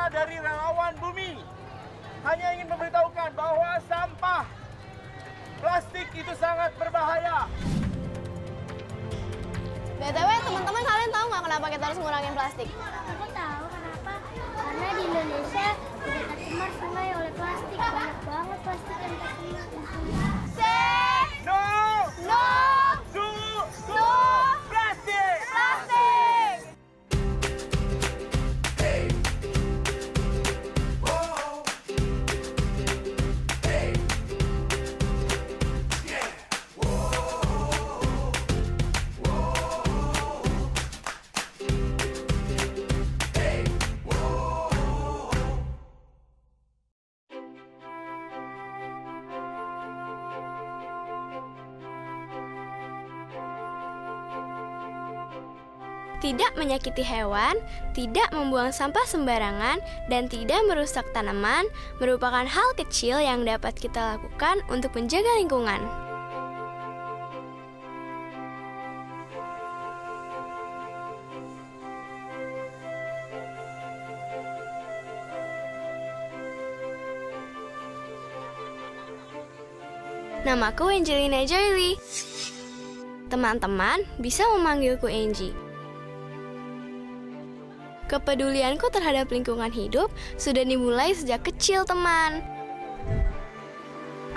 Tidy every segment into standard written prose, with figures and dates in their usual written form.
Saya dari Relawan Bumi hanya ingin memberitahukan bahwa sampah plastik itu sangat berbahaya. BTW, teman-teman kalian tahu nggak kenapa kita harus ngurangin plastik? Aku tahu kenapa. Karena di Indonesia udah tercemar sungai oleh plastik. Banyak banget plastik yang tercemar. No! No! To No! plastic! Plastik! Tidak menyakiti hewan, tidak membuang sampah sembarangan, dan tidak merusak tanaman merupakan hal kecil yang dapat kita lakukan untuk menjaga lingkungan. Namaku Angelina Jolie. Teman-teman bisa memanggilku Angie. Kepedulianku terhadap lingkungan hidup sudah dimulai sejak kecil, teman.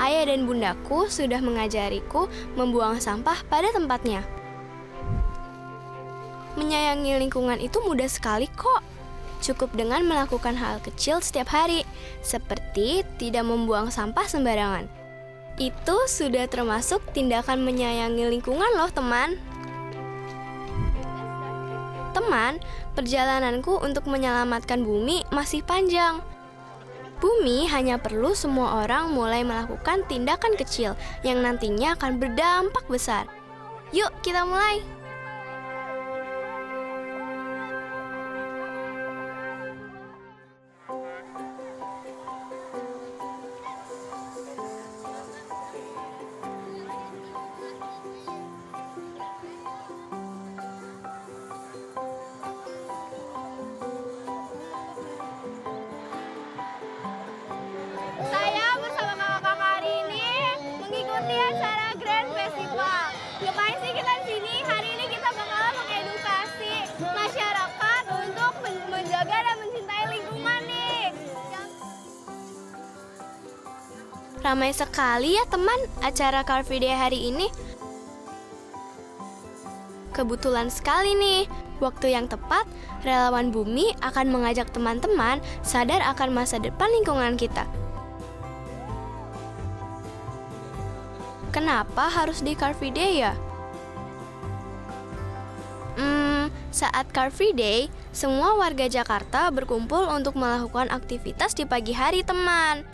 Ayah dan bundaku sudah mengajariku membuang sampah pada tempatnya. Menyayangi lingkungan itu mudah sekali kok. Cukup dengan melakukan hal kecil setiap hari, seperti tidak membuang sampah sembarangan. Itu sudah termasuk tindakan menyayangi lingkungan loh, teman. Teman, perjalananku untuk menyelamatkan bumi masih panjang. Bumi hanya perlu semua orang mulai melakukan tindakan kecil yang nantinya akan berdampak besar. Yuk, kita mulai! Saya bersama kakak-kakak hari ini mengikuti acara Grand Festival. Ngapain sih kita di sini? Hari ini kita bakalan mengedukasi masyarakat untuk menjaga dan mencintai lingkungan nih. Ramai sekali ya teman acara Car Free Day hari ini. Kebetulan sekali nih, waktu yang tepat, Relawan Bumi akan mengajak teman-teman sadar akan masa depan lingkungan kita. Kenapa harus di Car Free Day ya? Saat Car Free Day, semua warga Jakarta berkumpul untuk melakukan aktivitas di pagi hari, teman.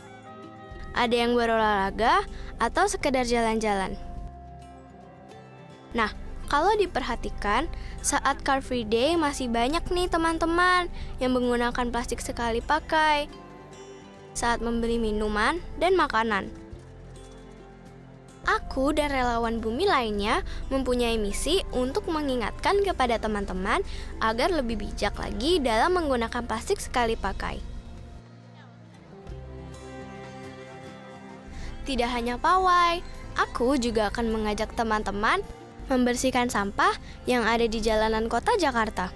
Ada yang berolahraga atau sekedar jalan-jalan. Nah, kalau diperhatikan, saat Car Free Day masih banyak nih teman-teman yang menggunakan plastik sekali pakai saat membeli minuman dan makanan. Aku dan relawan bumi lainnya mempunyai misi untuk mengingatkan kepada teman-teman agar lebih bijak lagi dalam menggunakan plastik sekali pakai. Tidak hanya pawai, aku juga akan mengajak teman-teman membersihkan sampah yang ada di jalanan kota Jakarta.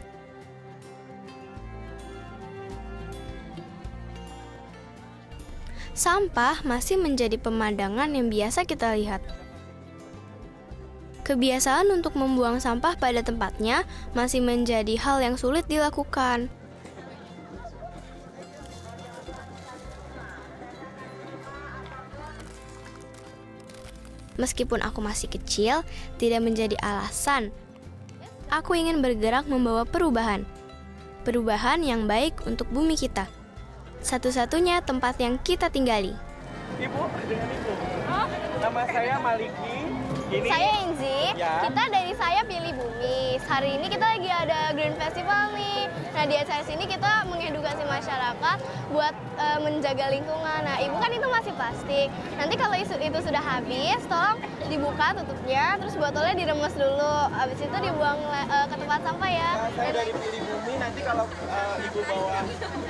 Sampah masih menjadi pemandangan yang biasa kita lihat. Kebiasaan untuk membuang sampah pada tempatnya masih menjadi hal yang sulit dilakukan. Meskipun aku masih kecil, tidak menjadi alasan. Aku ingin bergerak membawa perubahan. Perubahan yang baik untuk bumi kita. Satu-satunya tempat yang kita tinggali. Ibu, dengan Ibu. Nama saya Maliki. Ini Saya Enzi, Ya. kita dari Saya Pilih Bumi. Hari ini kita lagi ada Green Festival nih. Nah di acara sini kita mengedukasi masyarakat buat menjaga lingkungan. Nah ibu kan itu masih plastik. Nanti kalau itu sudah habis, tolong dibuka tutupnya, terus botolnya diremes dulu. Habis itu dibuang ke tempat sampah ya. Saya dari Pilih Bumi, nanti kalau ibu bawa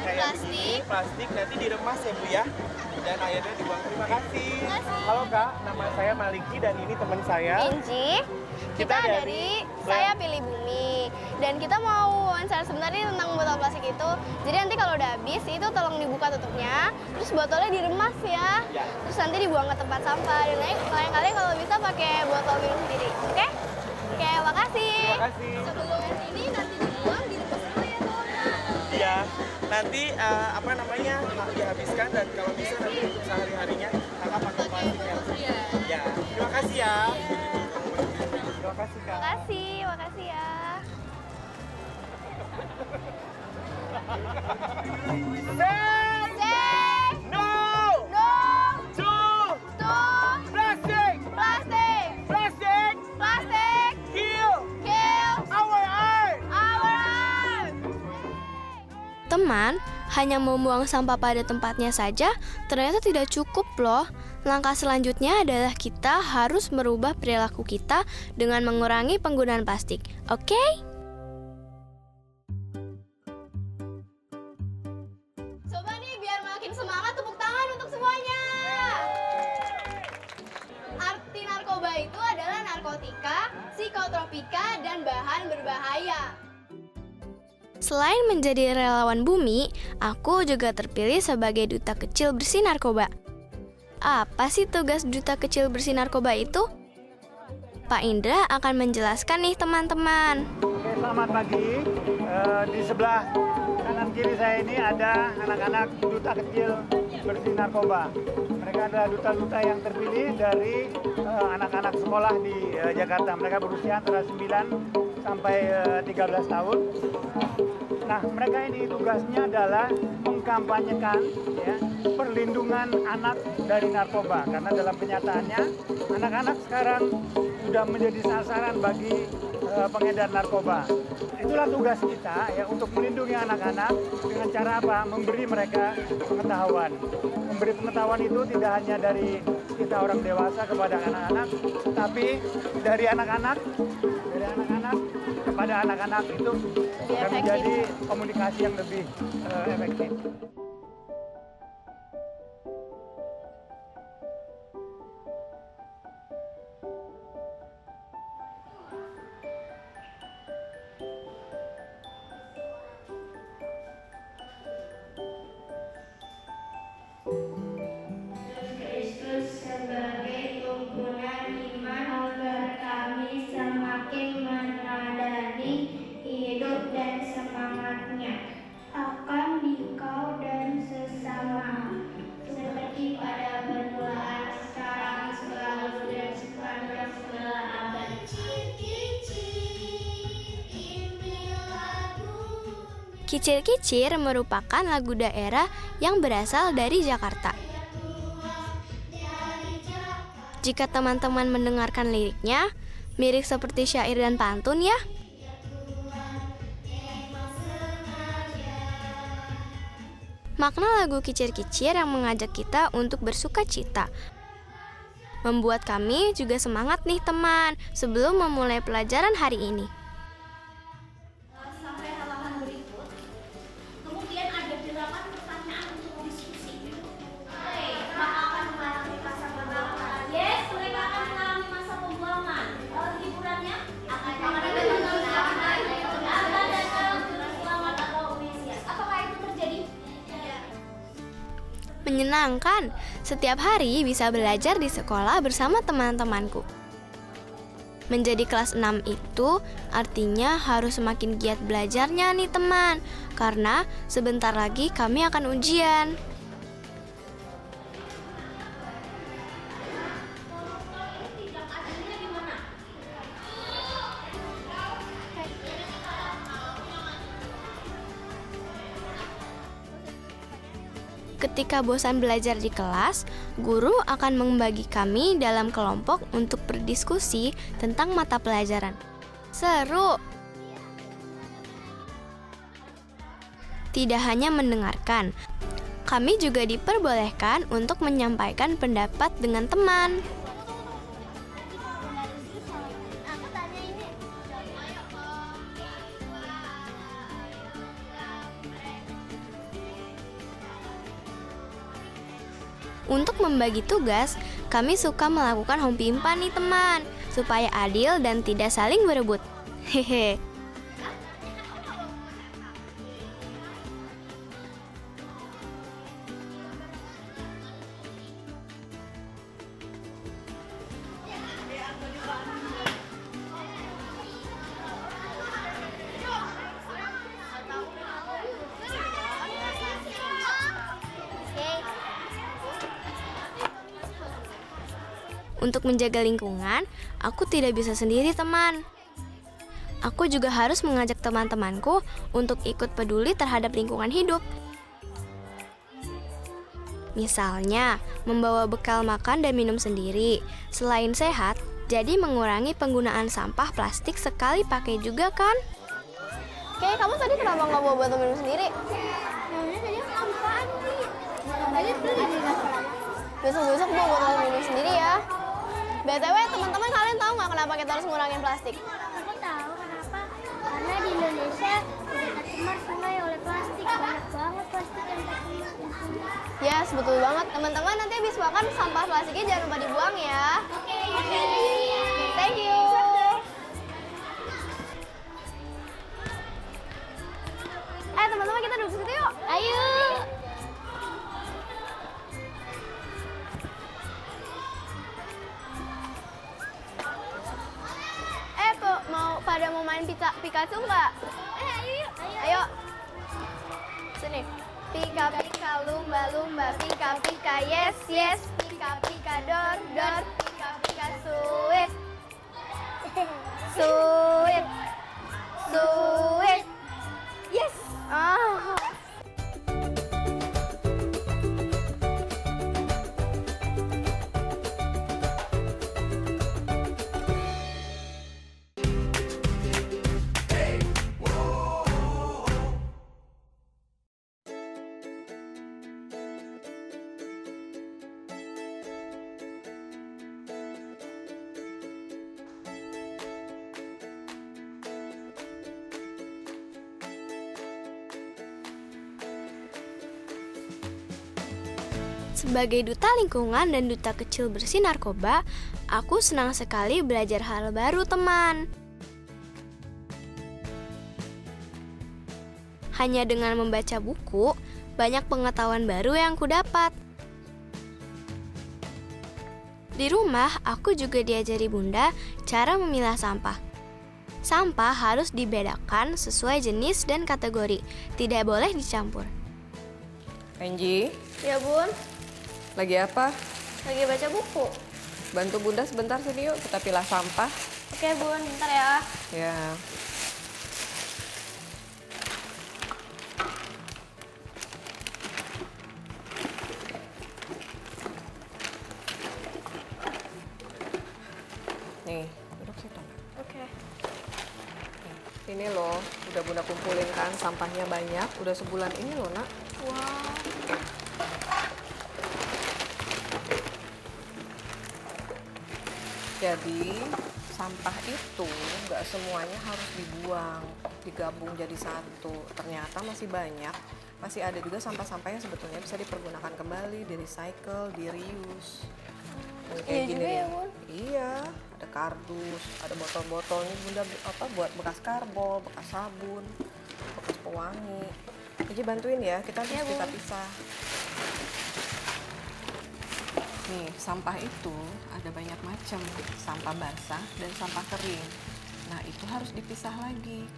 kayak Plastik. begini, plastik nanti diremas ya bu ya, dan akhirnya dibuang. Terima kasih. Terima kasih. Halo kak, nama saya Maliki dan ini teman saya. Inji. Kita dari Saya Pilih Bumi. Dan kita mau wawancara sebentar nih tentang botol plastik itu. Jadi nanti kalau udah habis itu tolong dibuka tutupnya, terus botolnya diremas ya. Ya. Terus nanti dibuang ke tempat sampah. Dan lain kali kalau bisa pakai botol minum sendiri. Oke? Oke, makasih. Terima kasih. Sebelum ini nanti dibuang, diremas dulu ya, Tom. Iya, nanti apa namanya dihabiskan dan kalau bisa nanti untuk sehari-harinya kakak pakai plastik yang. Ya, terima kasih ya. Terima kasih kak. Makasih ya. Say no No to to plastic. plastic. Plastic Plastic kill kill our earth. our earth. Teman, hanya membuang sampah pada tempatnya saja ternyata tidak cukup loh. Langkah selanjutnya adalah kita harus merubah perilaku kita dengan mengurangi penggunaan plastik. Oke? Coba nih biar makin semangat, tepuk tangan untuk semuanya. Arti narkoba itu adalah narkotika, psikotropika, dan bahan berbahaya. Selain menjadi relawan bumi, aku juga terpilih sebagai duta kecil bersih narkoba. Apa sih tugas duta kecil bersih narkoba itu? Pak Indra akan menjelaskan nih teman-teman. Oke, selamat pagi. Di sebelah kanan kiri saya ini ada anak-anak duta kecil bersih narkoba. Mereka adalah duta-duta yang terpilih dari anak-anak sekolah di Jakarta. Mereka berusia antara 9 sampai 13 tahun. Nah, mereka ini tugasnya adalah mengkampanyekan ya, perlindungan anak dari narkoba. Karena dalam kenyataannya, anak-anak sekarang sudah menjadi sasaran bagi pengedar narkoba. Itulah tugas kita ya untuk melindungi anak-anak dengan cara apa? Memberi mereka pengetahuan. Memberi pengetahuan itu tidak hanya dari kita orang dewasa kepada anak-anak, tapi dari anak-anak kepada anak-anak itu akan menjadi komunikasi yang lebih efektif. Kristus sebagai tuntunan iman agar kami semakin meneladani hidup dan semangatnya akan dikau dan sesama seperti pada permulaan sekarang selalu dan sepanjang segala abad. Kicir-kicir merupakan lagu daerah yang berasal dari Jakarta. Jika teman-teman mendengarkan liriknya, mirip seperti syair dan pantun ya. Makna lagu Kicir-kicir yang mengajak kita untuk bersuka cita. Membuat kami juga semangat nih teman sebelum memulai pelajaran hari ini. Sampai halaman berikut. Kemudian ada 8 pertanyaan untuk diskusi. Mereka akan mengalami masa pembuangan. Yes, mereka akan mengalami masa pembuangan. Hiburannya akan selamat atau Mesias. Apakah itu terjadi? Menyenangkan, setiap hari bisa belajar di sekolah bersama teman-temanku. Menjadi kelas 6 itu artinya harus semakin giat belajarnya nih teman, karena sebentar lagi kami akan ujian. Ketika bosan belajar di kelas, guru akan membagi kami dalam kelompok untuk berdiskusi tentang mata pelajaran. Seru! Tidak hanya mendengarkan, kami juga diperbolehkan untuk menyampaikan pendapat dengan teman. Untuk membagi tugas, kami suka melakukan home pimpan nih teman, supaya adil dan tidak saling berebut. Hehe. Untuk menjaga lingkungan, aku tidak bisa sendiri teman. Aku juga harus mengajak teman-temanku untuk ikut peduli terhadap lingkungan hidup. Misalnya, membawa bekal makan dan minum sendiri. Selain sehat, jadi mengurangi penggunaan sampah plastik sekali pakai juga kan? Oke, kamu tadi kenapa nggak bawa botol minum sendiri? Besok-besok bawa botol minum sendiri ya. BTW, teman-teman kalian tahu nggak kenapa kita harus ngurangin plastik? Aku tahu kenapa. Karena di Indonesia udah tercemar sungai oleh plastik. Banyak banget plastik yang tercemar. Yes, betul banget. Teman-teman nanti habis makan sampah plastiknya jangan lupa dibuang ya. Oke. Thank you. Teman-teman kita duduk situ yuk. Ayo. Mau main Pikachu nggak? Ayo yuk. Ayo. Sini. Pika pika lumba lumba, pika pika yes yes, pika pika dor dor, pika pika suit. Suit. Suit. Yes. Ah. Sebagai duta lingkungan dan duta kecil bersih narkoba, aku senang sekali belajar hal baru, teman. Hanya dengan membaca buku, banyak pengetahuan baru yang kudapat. Di rumah, aku juga diajari bunda cara memilah sampah. Sampah harus dibedakan sesuai jenis dan kategori, tidak boleh dicampur. Angie, Ya bun, lagi apa? lagi baca buku. Bantu bunda sebentar sini yuk, kita pilah sampah. Oke bun, bentar ya. Ya. Nih, duduk situ. Oke. Ini loh, udah bunda kumpulin kan, sampahnya banyak. Udah sebulan ini loh, nak. Wow. Jadi, sampah itu nggak semuanya harus dibuang, digabung jadi satu. Ternyata masih banyak, masih ada juga sampah-sampah yang sebetulnya bisa dipergunakan kembali, di-recycle, di-reuse. Yang Iya juga ya, nih. Bun. Iya, ada kardus, ada botol-botolnya bunda buat bekas karbol, bekas sabun, bekas pewangi. Jadi bantuin ya, kita harus pisah-pisah. Nih, sampah itu ada banyak macam, sampah basah dan sampah kering. Nah, itu harus dipisah lagi.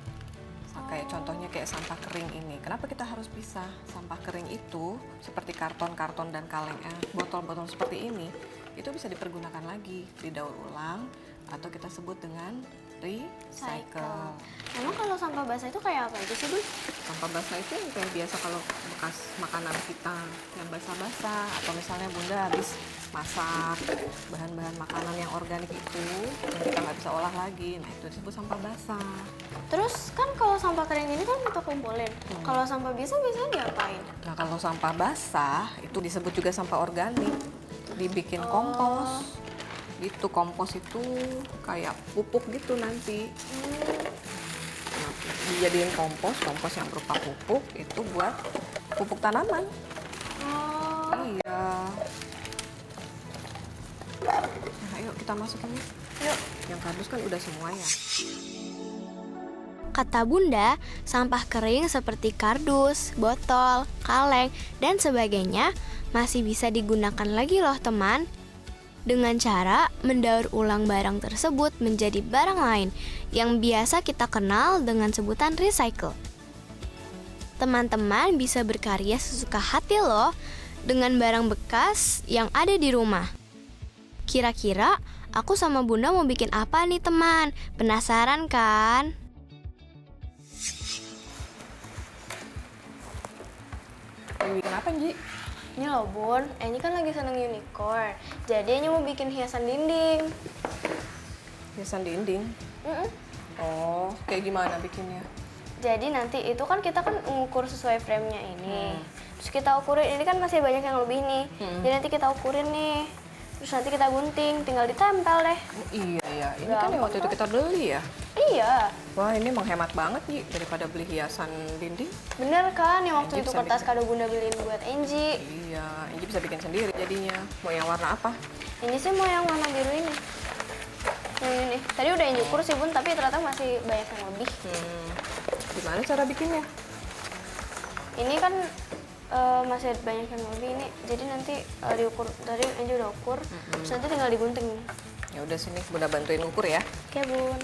Kayak contohnya kayak sampah kering ini. Kenapa kita harus pisah? Sampah kering itu seperti karton-karton dan kaleng, botol-botol seperti ini, itu bisa dipergunakan lagi, didaur ulang atau kita sebut dengan recycle. Emang kalau sampah basah itu kayak apa itu sih, Bun? Sampah basah itu yang kayak biasa kalau bekas makanan kita yang basah-basah, atau misalnya bunda habis masak bahan-bahan makanan yang organik itu yang kita nggak bisa olah lagi, nah itu disebut sampah basah. Terus kan kalau sampah kering ini kan kita kumpulin. Kalau sampah biasa biasanya diapain? Nah kalau sampah basah itu disebut juga sampah organik, dibikin kompos. Gitu, kompos itu kayak pupuk gitu nanti. Nah, dijadiin kompos yang berupa pupuk itu buat pupuk tanaman. Iya. Nah, ayo kita masukin yuk. Yuk, yang kardus kan udah semua ya. Kata Bunda, sampah kering seperti kardus, botol, kaleng, dan sebagainya masih bisa digunakan lagi loh teman. Dengan cara mendaur ulang barang tersebut menjadi barang lain yang biasa kita kenal dengan sebutan recycle. Teman-teman bisa berkarya sesuka hati loh dengan barang bekas yang ada di rumah. Kira-kira aku sama Bunda mau bikin apa nih teman? Penasaran kan? Bikin apa, Ji? Ini loh Bun, Eni kan lagi seneng unicorn. Jadi Eni mau bikin hiasan dinding. Hiasan dinding? Oh, kayak gimana bikinnya? Jadi nanti itu kan kita kan mengukur sesuai frame-nya ini. Terus kita ukurin, ini kan masih banyak yang lebih nih. Jadi nanti kita ukurin nih. Terus nanti kita gunting, tinggal ditempel deh. Iya, iya. Ini kan yang waktu itu kita beli ya? Iya, Wah, ini menghemat banget, Ji, daripada beli hiasan dinding. bener kan yang waktu Anji itu bisa kertas bikin. kado Bunda beliin buat Enji. Iya, Inji bisa bikin sendiri jadinya. Mau yang warna apa? Ini sih mau yang warna biru ini. Yang ini. Tadi udah Enji ukur sih Bun, tapi ternyata masih banyak yang lebih. Gimana cara bikinnya? Ini kan masih banyak yang lebih ini. Jadi nanti diukur, tadi Enji udah ukur. Terus nanti tinggal digunting. Ya udah sini, Bunda bantuin ukur ya. Oke Bun.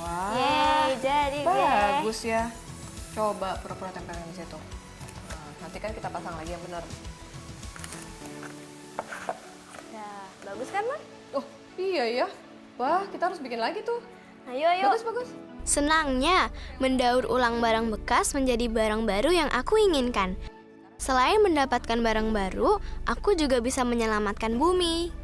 Wah, Yeay, jadi deh. bagus ya. Coba pura-pura tempelin di situ. Nah, nanti kan kita pasang lagi yang benar. Nah, bagus kan, Bun? Oh, iya ya. Wah, kita harus bikin lagi tuh. Ayo, ayo. Bagus, bagus. Senangnya, mendaur ulang barang bekas menjadi barang baru yang aku inginkan. Selain mendapatkan barang baru, aku juga bisa menyelamatkan bumi.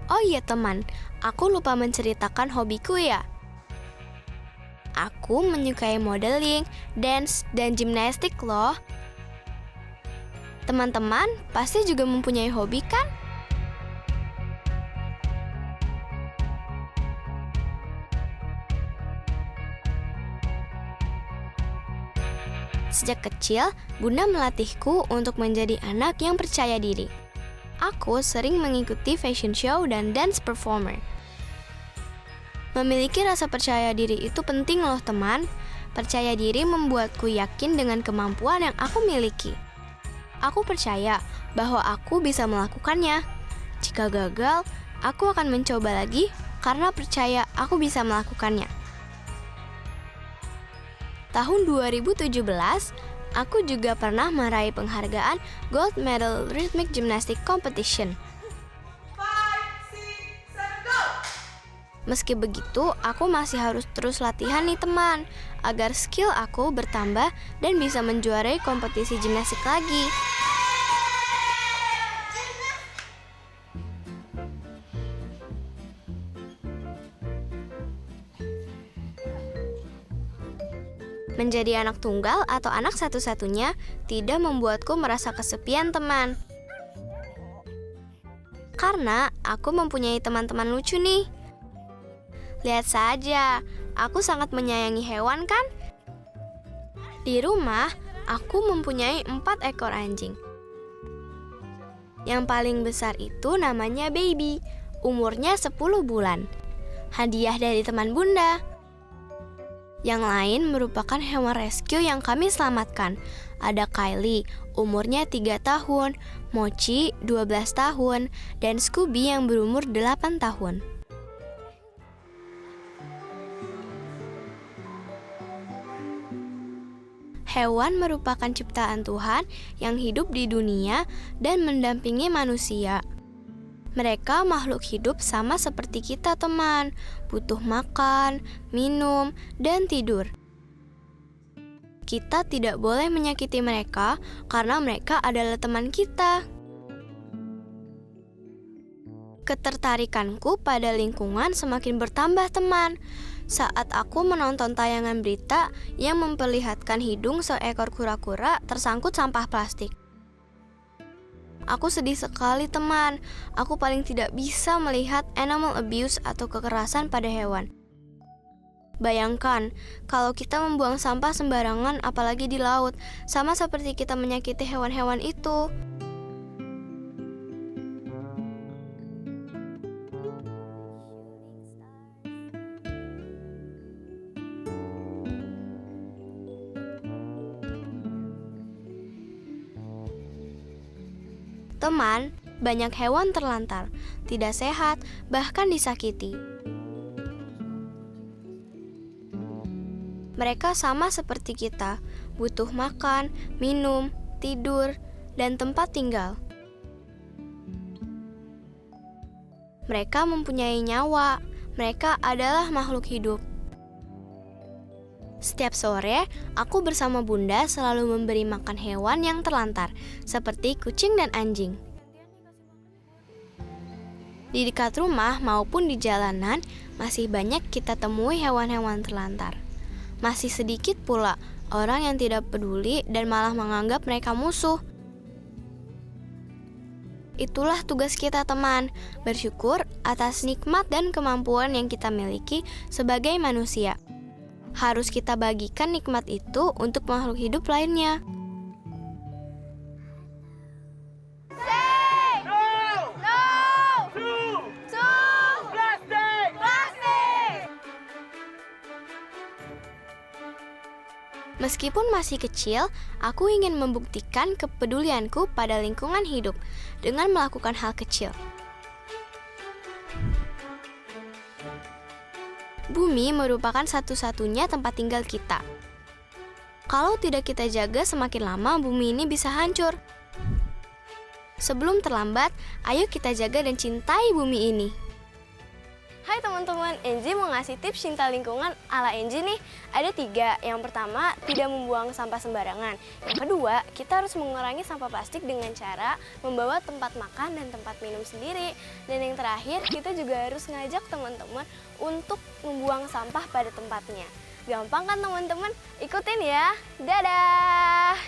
Oh iya teman, aku lupa menceritakan hobiku ya. Aku menyukai modeling, dance, dan gimnastik loh. Teman-teman pasti juga mempunyai hobi kan? Sejak kecil, Bunda melatihku untuk menjadi anak yang percaya diri. Aku sering mengikuti fashion show dan dance performer. Memiliki rasa percaya diri itu penting loh teman. Percaya diri membuatku yakin dengan kemampuan yang aku miliki. Aku percaya bahwa aku bisa melakukannya. Jika gagal, aku akan mencoba lagi karena percaya aku bisa melakukannya. Tahun 2017, aku juga pernah meraih penghargaan Gold Medal Rhythmic Gymnastic Competition. Meski begitu, aku masih harus terus latihan nih teman, agar skill aku bertambah dan bisa menjuarai kompetisi gimnastik lagi. Menjadi anak tunggal atau anak satu-satunya tidak membuatku merasa kesepian teman. Karena aku mempunyai teman-teman lucu nih. Lihat saja, aku sangat menyayangi hewan kan? Di rumah, aku mempunyai 4 ekor anjing. Yang paling besar itu namanya Baby, umurnya 10 bulan. Hadiah dari teman Bunda. Yang lain merupakan hewan rescue yang kami selamatkan. Ada Kylie, umurnya 3 tahun, Mochi, 12 tahun, dan Scooby yang berumur 8 tahun. Hewan merupakan ciptaan Tuhan yang hidup di dunia dan mendampingi manusia. Mereka makhluk hidup sama seperti kita, teman. Butuh makan, minum, dan tidur. Kita tidak boleh menyakiti mereka karena mereka adalah teman kita. Ketertarikanku pada lingkungan semakin bertambah, teman. Saat aku menonton tayangan berita yang memperlihatkan hidung seekor kura-kura tersangkut sampah plastik. Aku sedih sekali, teman. Aku paling tidak bisa melihat animal abuse atau kekerasan pada hewan. Bayangkan, kalau kita membuang sampah sembarangan apalagi di laut, sama seperti kita menyakiti hewan-hewan itu. Teman, banyak hewan terlantar, tidak sehat, bahkan disakiti. Mereka sama seperti kita, butuh makan, minum, tidur, dan tempat tinggal. Mereka mempunyai nyawa, mereka adalah makhluk hidup. Setiap sore, aku bersama Bunda selalu memberi makan hewan yang terlantar, seperti kucing dan anjing. Di dekat rumah maupun di jalanan, masih banyak kita temui hewan-hewan terlantar. Masih sedikit pula orang yang tidak peduli dan malah menganggap mereka musuh. Itulah tugas kita, teman, bersyukur atas nikmat dan kemampuan yang kita miliki sebagai manusia. Harus kita bagikan nikmat itu untuk makhluk hidup lainnya. Meskipun masih kecil, aku ingin membuktikan kepedulianku pada lingkungan hidup dengan melakukan hal kecil. Bumi merupakan satu-satunya tempat tinggal kita. Kalau tidak kita jaga, semakin lama bumi ini bisa hancur. Sebelum terlambat, ayo kita jaga dan cintai bumi ini. Hai teman-teman, Enji mau ngasih tips cinta lingkungan ala Enji nih. Ada 3. Yang pertama, tidak membuang sampah sembarangan. Yang kedua, kita harus mengurangi sampah plastik dengan cara membawa tempat makan dan tempat minum sendiri. Dan yang terakhir, kita juga harus ngajak teman-teman untuk membuang sampah pada tempatnya. Gampang kan teman-teman? Ikutin ya. Dadah!